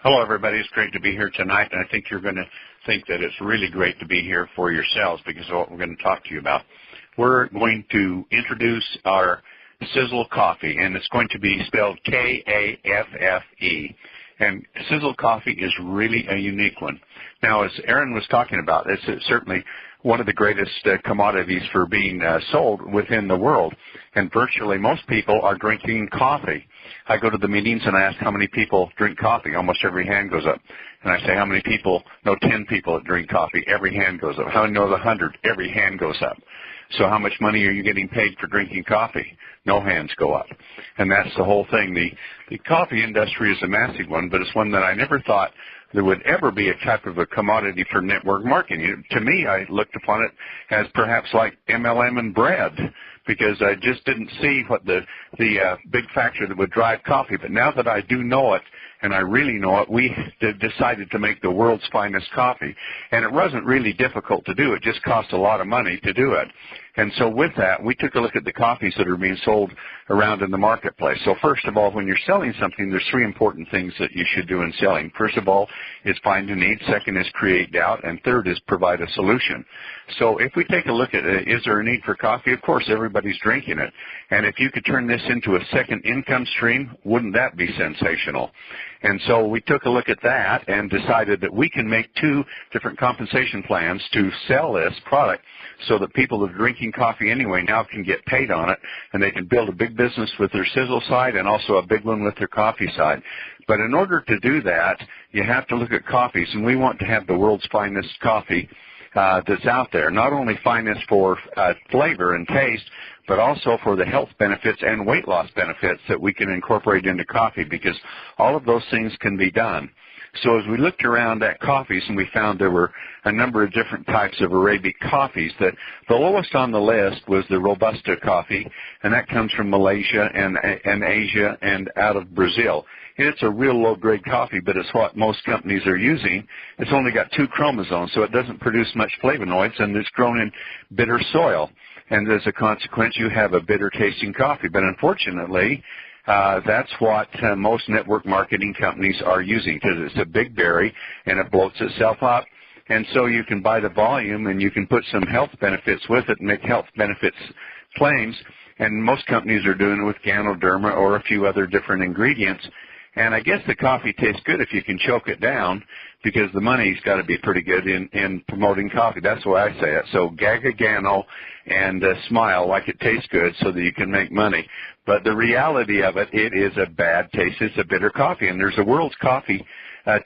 Hello, everybody. It's great to be here tonight, and I think you're going to think that it's really great to be here for yourselves because of what we're going to talk to you about. We're going to introduce our Sisel coffee, and it's going to be spelled Kaffe. And Sisel coffee is really a unique one. Now, as Aaron was talking about, it's certainly one of the greatest commodities for being sold within the world, and virtually most people are drinking coffee. I go to the meetings and I ask how many people drink coffee. Almost every hand goes up. And I say, how many people know 10 people that drink coffee? Every hand goes up. How many know the 100? Every hand goes up. So how much money are you getting paid for drinking coffee? No hands go up. And that's the whole thing. The coffee industry is a massive one, but it's one that I never thought there would ever be a type of a commodity for network marketing. To me, I looked upon it as perhaps like MLM and bread, because I just didn't see what the big factor that would drive coffee. But now that I do know it, and I really know it, we decided to make the world's finest coffee. And it wasn't really difficult to do. It just cost a lot of money to do it. And so with that, we took a look at the coffees that are being sold around in the marketplace. So first of all, when you're selling something, there's three important things that you should do in selling. First of all is find a need. Second is create doubt. And third is provide a solution. So if we take a look at it, is there a need for coffee? Of course, everybody's drinking it. And if you could turn this into a second income stream, wouldn't that be sensational? And so we took a look at that and decided that we can make two different compensation plans to sell this product so that people that are drinking coffee anyway now can get paid on it, and they can build a big business with their Sisel side and also a big one with their coffee side. But in order to do that, you have to look at coffees, and we want to have the world's finest coffee that's out there, not only finest for flavor and taste, but also for the health benefits and weight loss benefits that we can incorporate into coffee, because all of those things can be done. So as we looked around at coffees, and we found there were a number of different types of Arabic coffees, that the lowest on the list was the Robusta coffee, and that comes from Malaysia and Asia and out of Brazil. It's a real low-grade coffee, but it's what most companies are using. It's only got 2 chromosomes, so it doesn't produce much flavonoids, and it's grown in bitter soil. And as a consequence, you have a bitter-tasting coffee. But unfortunately, that's what most network marketing companies are using, because it's a big berry and it bloats itself up. And so you can buy the volume and you can put some health benefits with it and make health benefits claims. And most companies are doing it with Ganoderma or a few other different ingredients. And I guess the coffee tastes good if you can choke it down, because the money's got to be pretty good in promoting coffee. That's why I say it. So gano and smile like it tastes good so that you can make money. But the reality of it, it is a bad taste. It's a bitter coffee. And there's a World's Coffee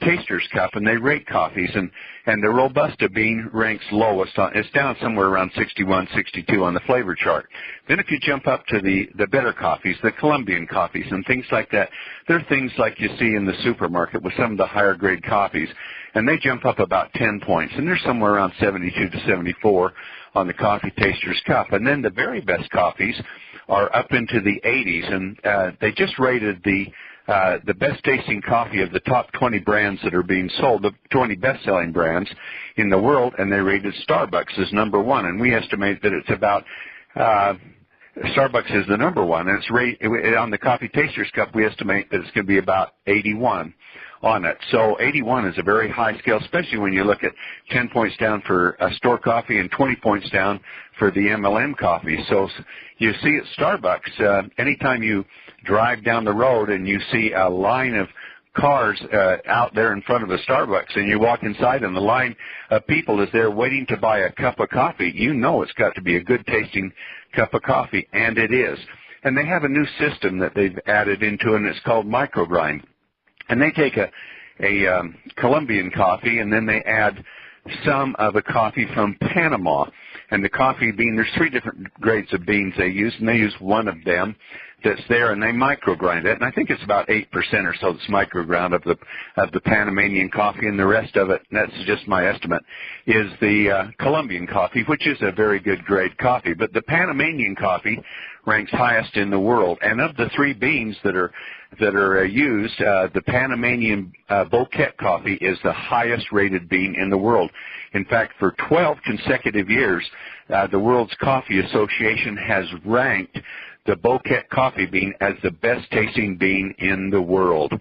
Taster's Cup, and they rate coffees. And the Robusta bean ranks lowest. It's down somewhere around 61, 62 on the flavor chart. Then if you jump up to the bitter coffees, the Colombian coffees and things like that, they're things like you see in the supermarket with some of the higher grade coffees. And they jump up about 10 points. And they're somewhere around 72 to 74 on the Coffee Taster's Cup. And then the very best coffees are up into the 80s. And they just rated the best tasting coffee of the top 20 brands that are being sold, the 20 best-selling brands in the world, and they rated Starbucks as number 1. And we estimate that it's about, Starbucks is the number 1, and it's rated on the Coffee Taster's Cup. We estimate that it's going to be about 81 on it. So 81 is a very high scale, especially when you look at 10 points down for store coffee and 20 points down for the MLM coffee. So you see at Starbucks, anytime you drive down the road and you see a line of cars out there in front of a Starbucks, and you walk inside and the line of people is there waiting to buy a cup of coffee, you know it's got to be a good tasting cup of coffee, and it is. And they have a new system that they've added into it, and it's called microgrind. And they take a Colombian coffee, and then they add some of the coffee from Panama. And the coffee bean, there's 3 different grades of beans they use, and they use one of them that's there, and they microgrind it. And I think it's about 8% or so that's microground of the Panamanian coffee, and the rest of it, and that's just my estimate, is the Colombian coffee, which is a very good grade coffee. But the Panamanian coffee ranks highest in the world. And of the 3 beans that are used, the Panamanian bouquet coffee is the highest rated bean in the world. In fact, for 12 consecutive years, the World's Coffee Association has ranked the bouquet coffee bean as the best tasting bean in the world.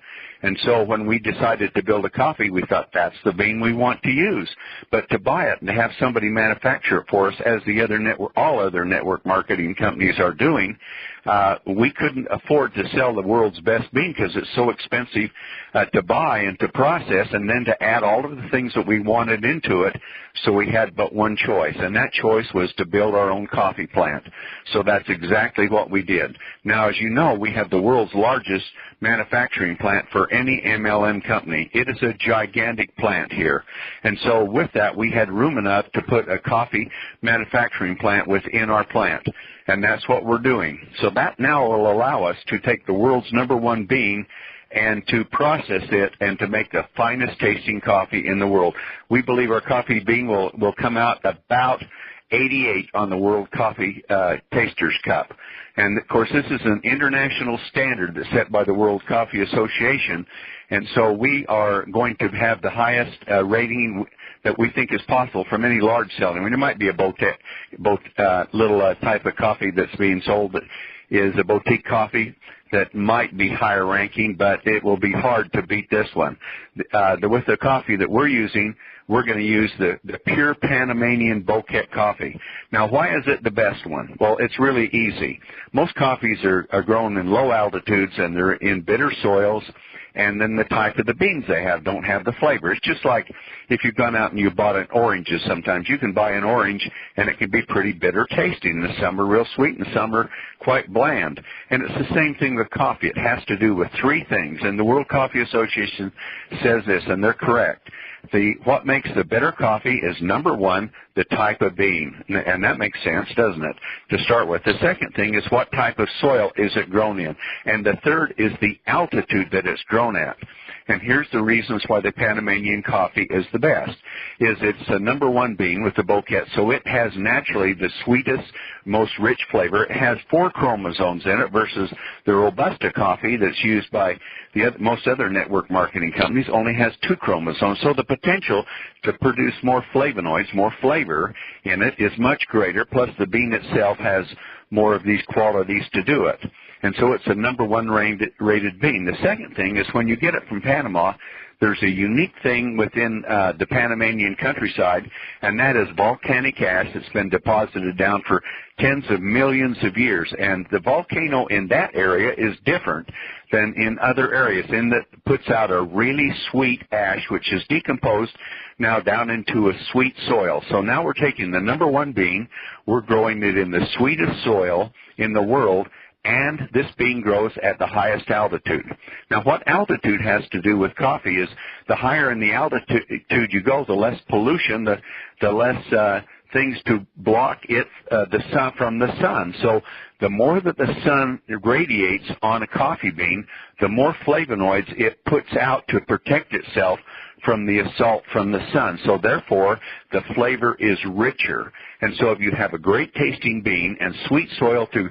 And so when we decided to build a coffee, we thought that's the bean we want to use. But to buy it and to have somebody manufacture it for us, as the other all other network marketing companies are doing, we couldn't afford to sell the world's best bean because it's so expensive to buy and to process, and then to add all of the things that we wanted into it. So we had but one choice, and that choice was to build our own coffee plant. So that's exactly what we did. Now, as you know, we have the world's largest manufacturing plant for any MLM company. It is a gigantic plant here. And so with that, we had room enough to put a coffee manufacturing plant within our plant. And that's what we're doing. So that now will allow us to take the world's #1 bean and to process it and to make the finest tasting coffee in the world. We believe our coffee bean will come out about 88 on the World Coffee Tasters Cup. And, of course, this is an international standard that's set by the World Coffee Association. And so we are going to have the highest rating that we think is possible from any large seller. I mean, there might be a little type of coffee that's being sold that is a boutique coffee that might be higher ranking, but it will be hard to beat this one. With the coffee that we're using, we're going to use the pure Panamanian bouquet coffee. Now, why is it the best one? Well, it's really easy. Most coffees are grown in low altitudes, and they're in bitter soils, and then the type of the beans they have don't have the flavor. It's just like if you've gone out and you bought oranges sometimes. You can buy an orange, and it can be pretty bitter tasting. And some are real sweet, and some are quite bland. And it's the same thing with coffee. It has to do with three things, and the World Coffee Association says this, and they're correct. What makes the better coffee is, #1, the type of bean. And that makes sense, doesn't it, to start with. The second thing is what type of soil is it grown in. And the third is the altitude that it's grown at. And here's the reasons why the Panamanian coffee is the best. It's a #1 bean with the bouquet, so it has naturally the sweetest, most rich flavor. It has 4 chromosomes in it versus the Robusta coffee that's used by most other network marketing companies only has 2 chromosomes. So the potential to produce more flavonoids, more flavor in it is much greater, plus the bean itself has more of these qualities to do it. And so it's a #1 rated bean. The second thing is when you get it from Panama, there's a unique thing within the Panamanian countryside, and that is volcanic ash that's been deposited down for tens of millions of years. And the volcano in that area is different than in other areas, in that it puts out a really sweet ash, which is decomposed now down into a sweet soil. So now we're taking the #1 bean, we're growing it in the sweetest soil in the world, and this bean grows at the highest altitude. Now, what altitude has to do with coffee is the higher in the altitude you go, the less pollution, the less things to block the sun from the sun. So the more that the sun radiates on a coffee bean, the more flavonoids it puts out to protect itself from the assault from the sun. So therefore, the flavor is richer. And so if you have a great tasting bean and sweet soil to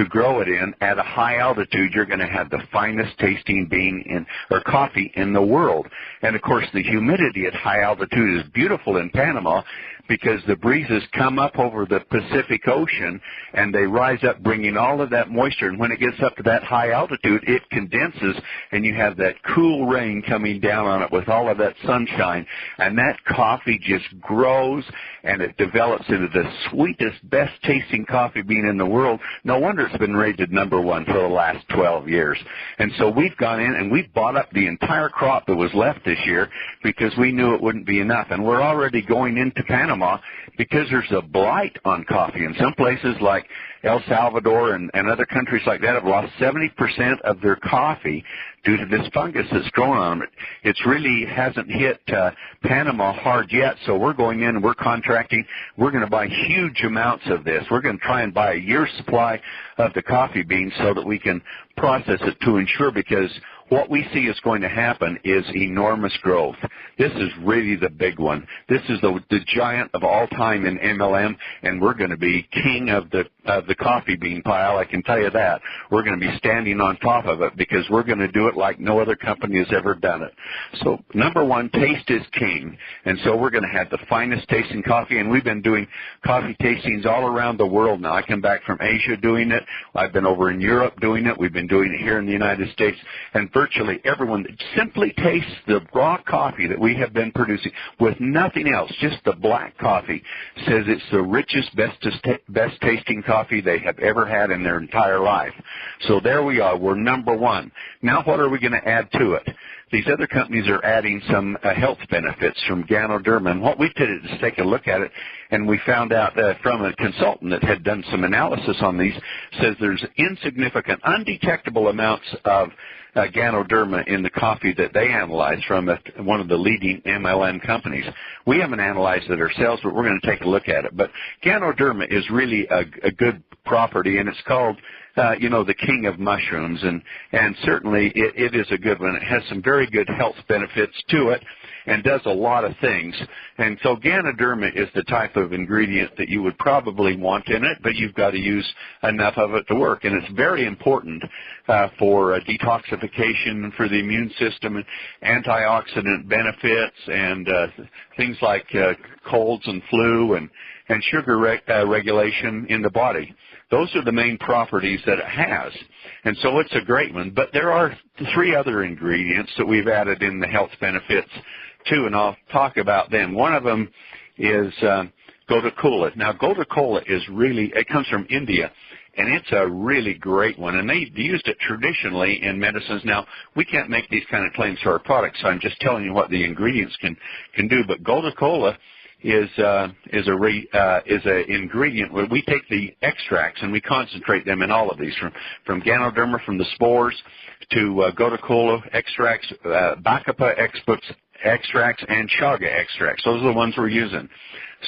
grow it in at a high altitude, you're going to have the finest tasting bean or coffee in the world. And of course, the humidity at high altitude is beautiful in Panama because the breezes come up over the Pacific Ocean and they rise up bringing all of that moisture. And when it gets up to that high altitude, it condenses and you have that cool rain coming down on it with all of that sunshine. And that coffee just grows and it develops into the sweetest, best tasting coffee bean in the world. No wonder it's been rated #1 for the last 12 years. And so we've gone in and we've bought up the entire crop that was left this year because we knew it wouldn't be enough. And we're already going into Panama because there's a blight on coffee. In some places like El Salvador and other countries like that have lost 70% of their coffee due to this fungus that's growing on them. It really hasn't hit Panama hard yet, so we're going in and we're contracting. We're going to buy huge amounts of this. We're going to try and buy a year's supply of the coffee beans so that we can process it to ensure, because what we see is going to happen is enormous growth. This is really the big one. This is the giant of all time in MLM, and we're going to be king of the the coffee bean pile, I can tell you that. We're going to be standing on top of it because we're going to do it like no other company has ever done it. So number one, taste is king. And so we're going to have the finest tasting coffee, and we've been doing coffee tastings all around the world now. I come back from Asia doing it. I've been over in Europe doing it. We've been doing it here in the United States. And virtually everyone that simply tastes the raw coffee that we have been producing with nothing else, just the black coffee, says it's the richest, best tasting coffee they have ever had in their entire life. So there we are. We're number one. Now what are we going to add to it? These other companies are adding some health benefits from Ganoderma. And what we did is take a look at it, and we found out from a consultant that had done some analysis on these, says there's insignificant, undetectable amounts of Ganoderma in the coffee that they analyzed from one of the leading MLM companies. We haven't analyzed it ourselves, but we're going to take a look at it. But Ganoderma is really a good property, and it's called the king of mushrooms, and certainly it is a good one. It has some very good health benefits to it and does a lot of things. And so Ganoderma is the type of ingredient that you would probably want in it, but you've got to use enough of it to work. And it's very important for detoxification and for the immune system, and antioxidant benefits, and things like colds and flu and sugar regulation in the body. Those are the main properties that it has. And so it's a great one. But there are 3 other ingredients that we've added in the health benefits too, and I'll talk about them. One of them is Gotu-Kola. Now, Gotu-Kola it comes from India, and it's a really great one. And they used it traditionally in medicines. Now, we can't make these kind of claims for our products, so I'm just telling you what the ingredients can do. But Gotu-Kola is an ingredient where we take the extracts and we concentrate them in all of these, from Ganoderma, from the spores, to Gotu-Kola extracts, Bacopa extracts, and Chaga extracts. Those are the ones we're using.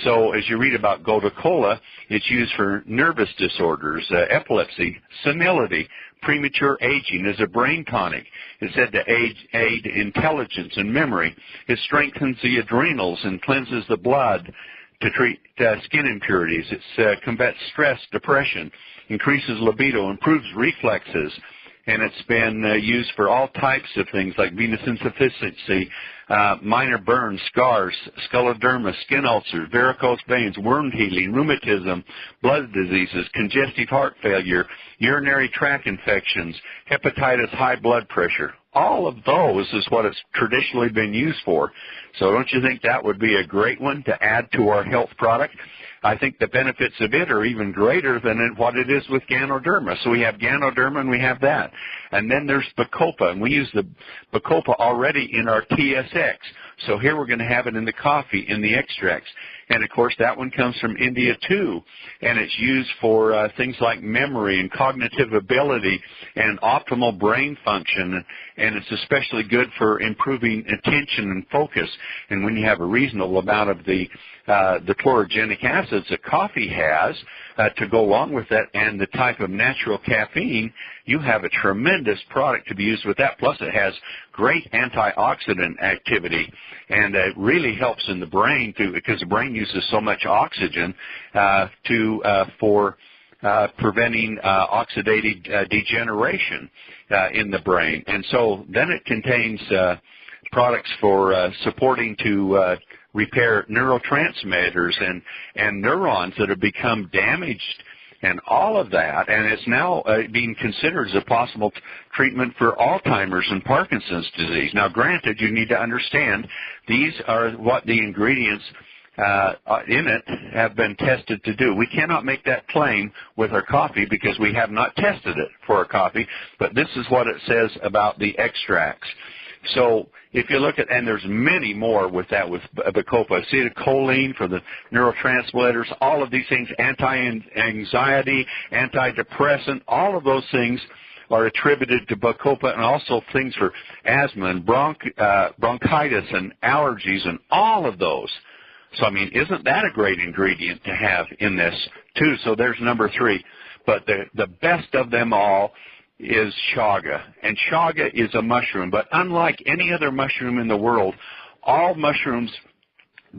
So as you read about Gotu-Kola, it's used for nervous disorders, epilepsy, senility, premature aging, as a brain tonic. It's said to aid intelligence and memory. It strengthens the adrenals and cleanses the blood to treat skin impurities. It combats stress, depression, increases libido, improves reflexes, and it's been used for all types of things like venous insufficiency, minor burns, scars, scleroderma, skin ulcers, varicose veins, wound healing, rheumatism, blood diseases, congestive heart failure, urinary tract infections, hepatitis, high blood pressure. All of those is what it's traditionally been used for. So don't you think that would be a great one to add to our health product? I think the benefits of it are even greater than what it is with Ganoderma. So we have Ganoderma and we have that. And then there's Bacopa, and we use the Bacopa already in our TSX. So here we're going to have it in the coffee, in the extracts. And, of course, that one comes from India, too. And it's used for things like memory and cognitive ability and optimal brain function. And it's especially good for improving attention and focus. And when you have a reasonable amount of the chlorogenic acids that coffee has to go along with that, and the type of natural caffeine, you have a tremendous product to be used with that. Plus, it has great antioxidant activity, and it really helps in the brain, too, because the brain uses so much oxygen for preventing oxidative degeneration in the brain. And so then it contains products for supporting to repair neurotransmitters and neurons that have become damaged, and all of that. And it's now being considered as a possible treatment for Alzheimer's and Parkinson's disease. Now, granted, you need to understand these are what the ingredients in it have been tested to do. We cannot make that claim with our coffee because we have not tested it for our coffee, but this is what it says about the extracts. So if you look at, and there's many more with that, with Bacopa, acetylcholine for the neurotransmitters, all of these things, anti-anxiety, antidepressant, all of those things are attributed to Bacopa, and also things for asthma and bronchitis and allergies and all of those. So, I mean, isn't that a great ingredient to have in this, too? So there's number 3. But the best of them all is chaga. And chaga is a mushroom, but unlike any other mushroom in the world, all mushrooms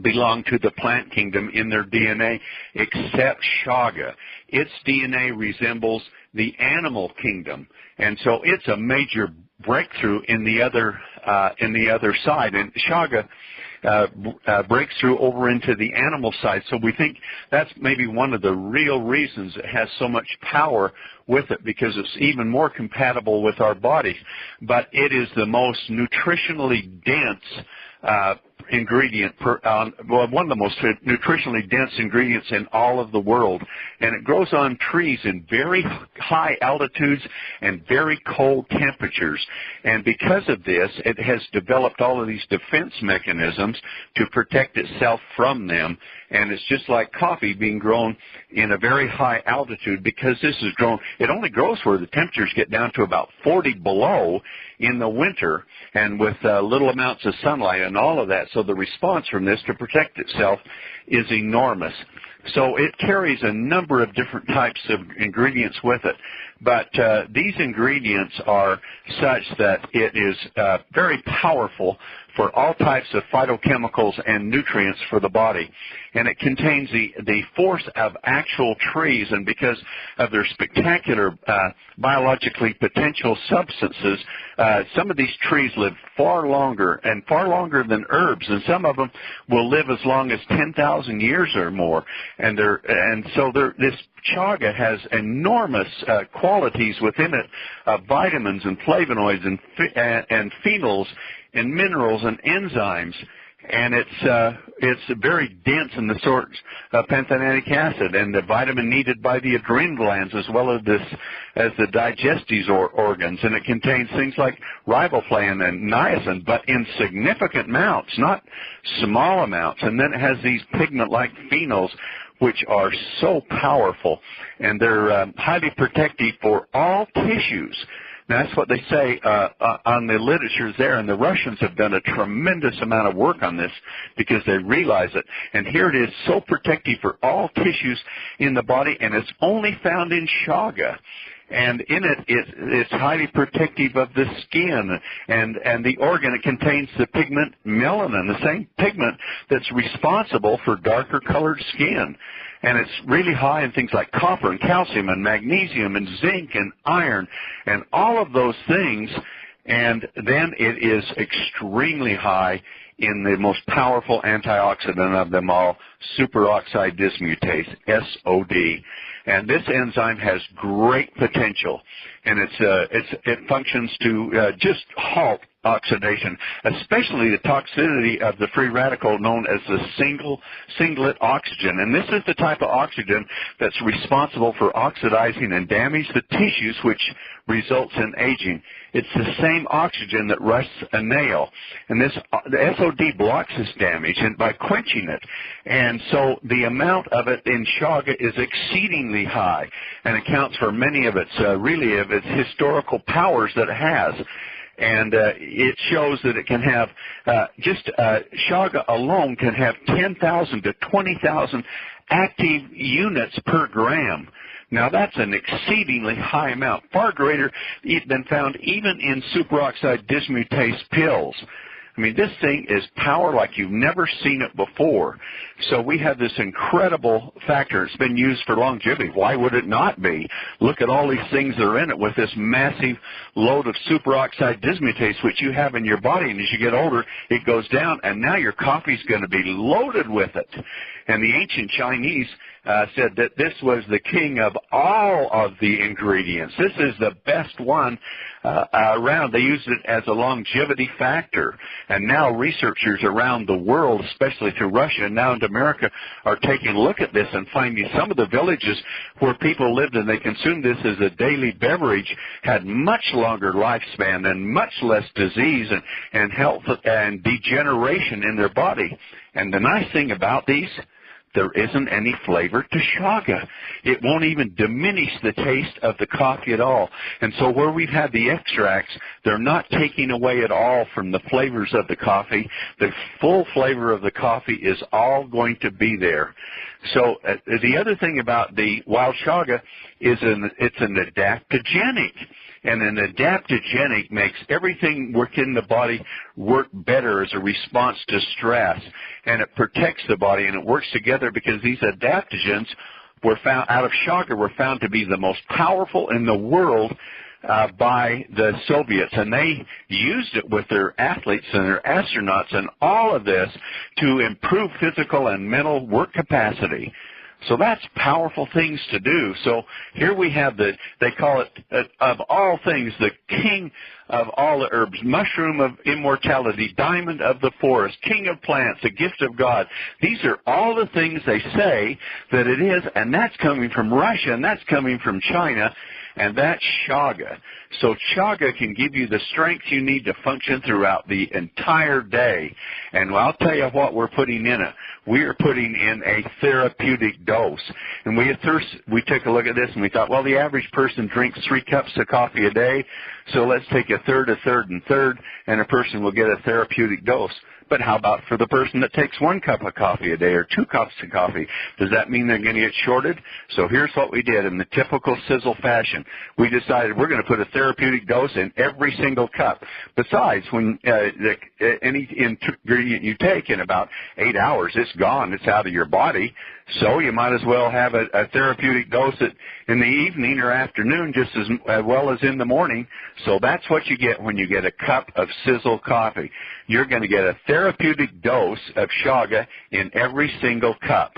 belong to the plant kingdom in their DNA, except chaga. Its DNA resembles the animal kingdom, and so it's a major breakthrough in the other side. And chaga breaks through over into the animal side. So we think that's maybe one of the real reasons it has so much power with it, because it's even more compatible with our bodies. But it is the most nutritionally dense ingredient, one of the most nutritionally dense ingredients in all of the world. And it grows on trees in very high altitudes and very cold temperatures. And because of this, it has developed all of these defense mechanisms to protect itself from them. And it's just like coffee being grown in a very high altitude, because this is grown, it only grows where the temperatures get down to about 40 below in the winter, and with little amounts of sunlight and all of that. So the response from this to protect itself is enormous. So it carries a number of different types of ingredients with it. But these ingredients are such that it is very powerful for all types of phytochemicals and nutrients for the body. And it contains the force of actual trees, and because of their spectacular biologically potential substances, some of these trees live far longer than herbs, and some of them will live as long as 10,000 years or more. And so this chaga has enormous qualities within it, vitamins and flavonoids and phenols and minerals and enzymes, and it's very dense in the sorts of pantothenic acid and the vitamin needed by the adrenal glands, as well as the digestive organs. And it contains things like riboflavin and niacin, but in significant amounts, not small amounts. And then it has these pigment-like phenols, which are so powerful, and they're highly protective for all tissues. Now, that's what they say on the literature there, and the Russians have done a tremendous amount of work on this because they realize it. And here it is, so protective for all tissues in the body, and it's only found in chaga. And in it, it's highly protective of the skin and the organ. It contains the pigment melanin, the same pigment that's responsible for darker colored skin. And it's really high in things like copper and calcium and magnesium and zinc and iron and all of those things. And then it is extremely high in the most powerful antioxidant of them all, superoxide dismutase, SOD. And this enzyme has great potential, and it functions to just halt oxidation, especially the toxicity of the free radical known as the singlet oxygen. And this is the type of oxygen that's responsible for oxidizing and damage the tissues, which results in aging. It's the same oxygen that rusts a nail. And the SOD blocks this damage and by quenching it. And so the amount of it in chaga is exceedingly high and accounts for many of its historical powers that it has. And it shows that it can have, chaga alone can have 10,000 to 20,000 active units per gram. Now, that's an exceedingly high amount, far greater than found even in superoxide dismutase pills. I mean, this thing is power like you've never seen it before. So we have this incredible factor. It's been used for longevity. Why would it not be? Look at all these things that are in it with this massive load of superoxide dismutase, which you have in your body. And as you get older, it goes down, and now your coffee's going to be loaded with it. And the ancient Chinese said that this was the king of all of the ingredients. This is the best one around. They used it as a longevity factor. And now researchers around the world, especially through Russia and now into America, are taking a look at this and finding some of the villages where people lived and they consumed this as a daily beverage had much longer lifespan and much less disease and health and degeneration in their body. And the nice thing about these, there isn't any flavor to chaga. It won't even diminish the taste of the coffee at all. And so where we've had the extracts, they're not taking away at all from the flavors of the coffee. The full flavor of the coffee is all going to be there. So the other thing about the wild chaga is it's an adaptogenic. And an adaptogenic makes everything within the body work better as a response to stress. And it protects the body, and it works together because these adaptogens were found out of chaga were found to be the most powerful in the world by the Soviets, and they used it with their athletes and their astronauts and all of this to improve physical and mental work capacity. So that's powerful things to do. So here we have they call it, of all things, the king of all the herbs, mushroom of immortality, diamond of the forest, king of plants, a gift of God. These are all the things they say that it is, and that's coming from Russia, and that's coming from China, and that's chaga. So chaga can give you the strength you need to function throughout the entire day. And I'll tell you what we're putting in it. We are putting in a therapeutic dose. And we took a look at this and we thought, well, the average person drinks 3 cups of coffee a day, so let's take a third, and a person will get a therapeutic dose. But how about for the person that takes 1 cup of coffee a day or 2 cups of coffee? Does that mean they're going to get shorted? So here's what we did in the typical Sisel fashion. We decided we're going to put a therapeutic dose in every single cup. Besides, when any ingredient you take in about 8 hours, it's gone. It's out of your body. So you might as well have a therapeutic dose in the evening or afternoon just as well as in the morning. So that's what you get when you get a cup of Sisel coffee. You're going to get a therapeutic dose of chaga in every single cup.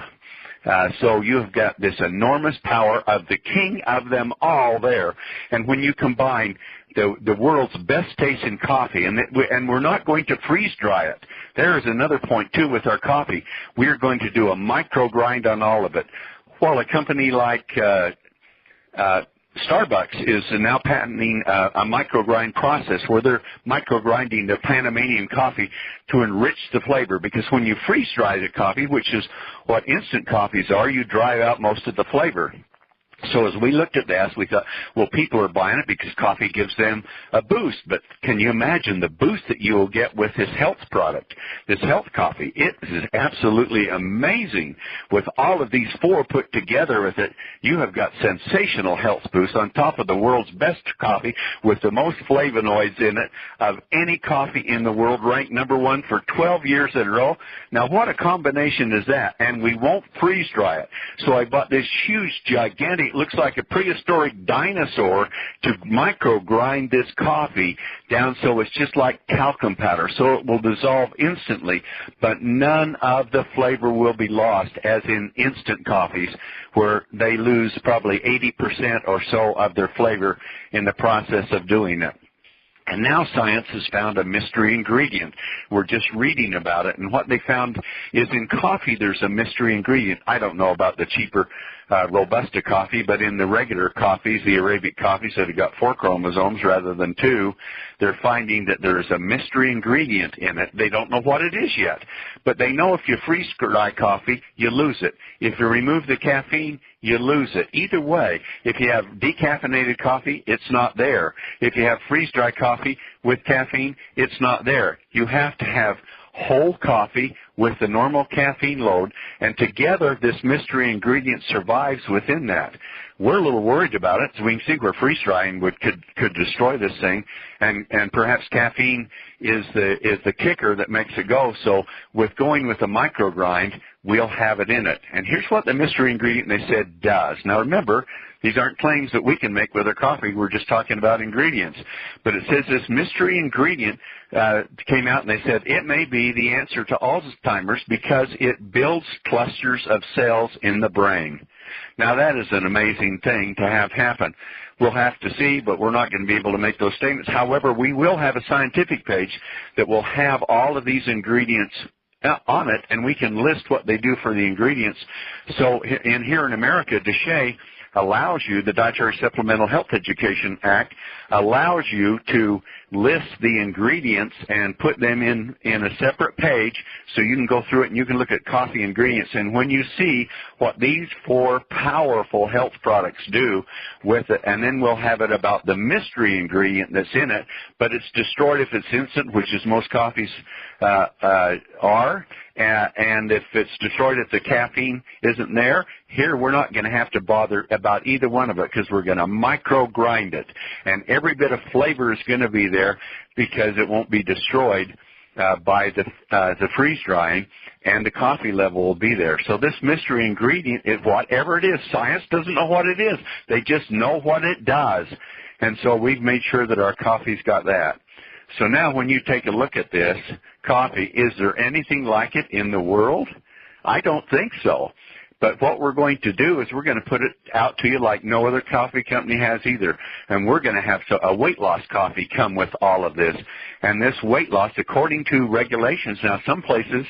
So you've got this enormous power of the king of them all there. And when you combine the world's best tasting coffee, and we're not going to freeze dry it. There is another point, too, with our coffee. We're going to do a micro grind on all of it. While a company like Starbucks is now patenting a microgrind process where they're microgrinding the Panamanian coffee to enrich the flavor, because when you freeze dry the coffee, which is what instant coffees are, you dry out most of the flavor. So as we looked at this, we thought, well, people are buying it because coffee gives them a boost. But can you imagine the boost that you will get with this health product, this health coffee? It is absolutely amazing. With all of these 4 put together with it, you have got sensational health boost on top of the world's best coffee with the most flavonoids in it of any coffee in the world, ranked #1 for 12 years in a row. Now, what a combination is that? And we won't freeze dry it. So I bought this huge, gigantic, it looks like a prehistoric dinosaur, to micro grind this coffee down so it's just like talcum powder. So it will dissolve instantly, but none of the flavor will be lost, as in instant coffees, where they lose probably 80% or so of their flavor in the process of doing it. And now science has found a mystery ingredient. We're just reading about it, and what they found is in coffee there's a mystery ingredient. I don't know about the cheaper Robusta coffee, but in the regular coffees, the Arabic coffees that have got 4 chromosomes rather than 2, they're finding that there's a mystery ingredient in it. They don't know what it is yet, but they know if you freeze dry coffee, you lose it. If you remove the caffeine, you lose it. Either way, if you have decaffeinated coffee, it's not there. If you have freeze-dry coffee with caffeine, it's not there. You have to have whole coffee with the normal caffeine load, and together this mystery ingredient survives within that. We're a little worried about it, so we can see where freeze-drying could destroy this thing, and perhaps caffeine is the kicker that makes it go. So with going with a microgrind, we'll have it in it. And here's what the mystery ingredient, they said, does. Now remember, these aren't claims that we can make with our coffee. We're just talking about ingredients. But it says this mystery ingredient came out, and they said it may be the answer to Alzheimer's because it builds clusters of cells in the brain. Now, that is an amazing thing to have happen. We'll have to see, but we're not going to be able to make those statements. However, we will have a scientific page that will have all of these ingredients on it, and we can list what they do for the ingredients. So here in America, DSHEA allows you, the Dietary Supplemental Health Education Act allows you to lists the ingredients and put them in a separate page so you can go through it and you can look at coffee ingredients. And when you see what these 4 powerful health products do with it, and then we'll have it about the mystery ingredient that's in it, but it's destroyed if it's instant, which is most coffees are, and if it's destroyed if the caffeine isn't there. Here we're not going to have to bother about either one of it because we're going to micro grind it, and every bit of flavor is going to be there because it won't be destroyed by the freeze drying, and the coffee level will be there. So this mystery ingredient is whatever it is. Science doesn't know what it is. They just know what it does. And so we've made sure that our coffee's got that. So now when you take a look at this coffee, is there anything like it in the world? I don't think so. But what we're going to do is we're going to put it out to you like no other coffee company has either. And we're going to have a weight loss coffee come with all of this. And this weight loss, according to regulations, now some places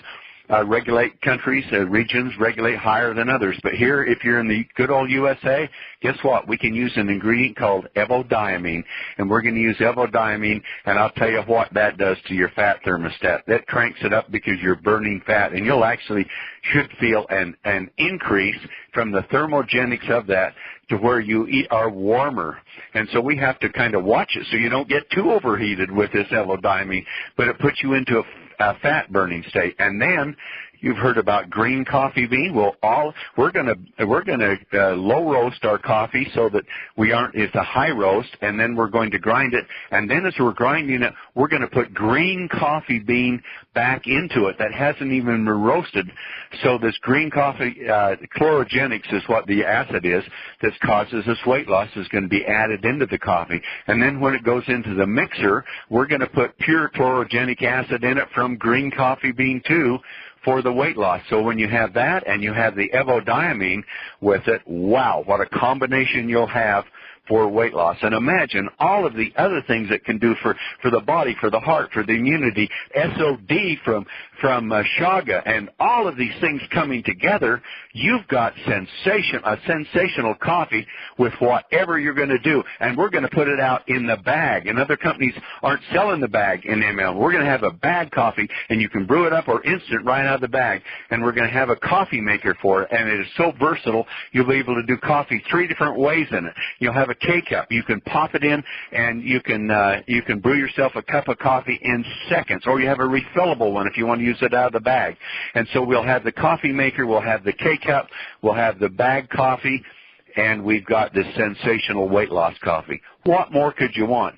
regulate countries, regions regulate higher than others. But here, if you're in the good old USA, guess what? We can use an ingredient called evodiamine. And we're going to use evodiamine, and I'll tell you what that does to your fat thermostat. That cranks it up because you're burning fat, and you'll actually should feel an increase from the thermogenics of that to where you are warmer. And so we have to kind of watch it so you don't get too overheated with this evodiamine, but it puts you into a fat burning state. And then you've heard about green coffee bean. Well, we're going to low roast our coffee so that it's a high roast, and then we're going to grind it. And then as we're grinding it, we're going to put green coffee bean back into it that hasn't even been roasted. So this green coffee, chlorogenics is what the acid is that causes this weight loss, is going to be added into the coffee. And then when it goes into the mixer, we're going to put pure chlorogenic acid in it from green coffee bean too, for the weight loss. So when you have that and you have the evodiamine with it, wow, what a combination you'll have for weight loss. And imagine all of the other things it can do for the body, for the heart, for the immunity, SOD from Shaga, and all of these things coming together. You've got a sensational coffee with whatever you're going to do. And we're going to put it out in the bag. And other companies aren't selling the bag in ML. We're going to have a bag coffee, and you can brew it up or instant right out of the bag. And we're going to have a coffee maker for it. And it is so versatile, you'll be able to do coffee 3 different ways in it. You'll have a K-cup. You can pop it in, and you can brew yourself a cup of coffee in seconds. Or you have a refillable one if you want to use it out of the bag. And so we'll have the coffee maker, we'll have the K-cup, we'll have the bag coffee, and we've got this sensational weight loss coffee. What more could you want?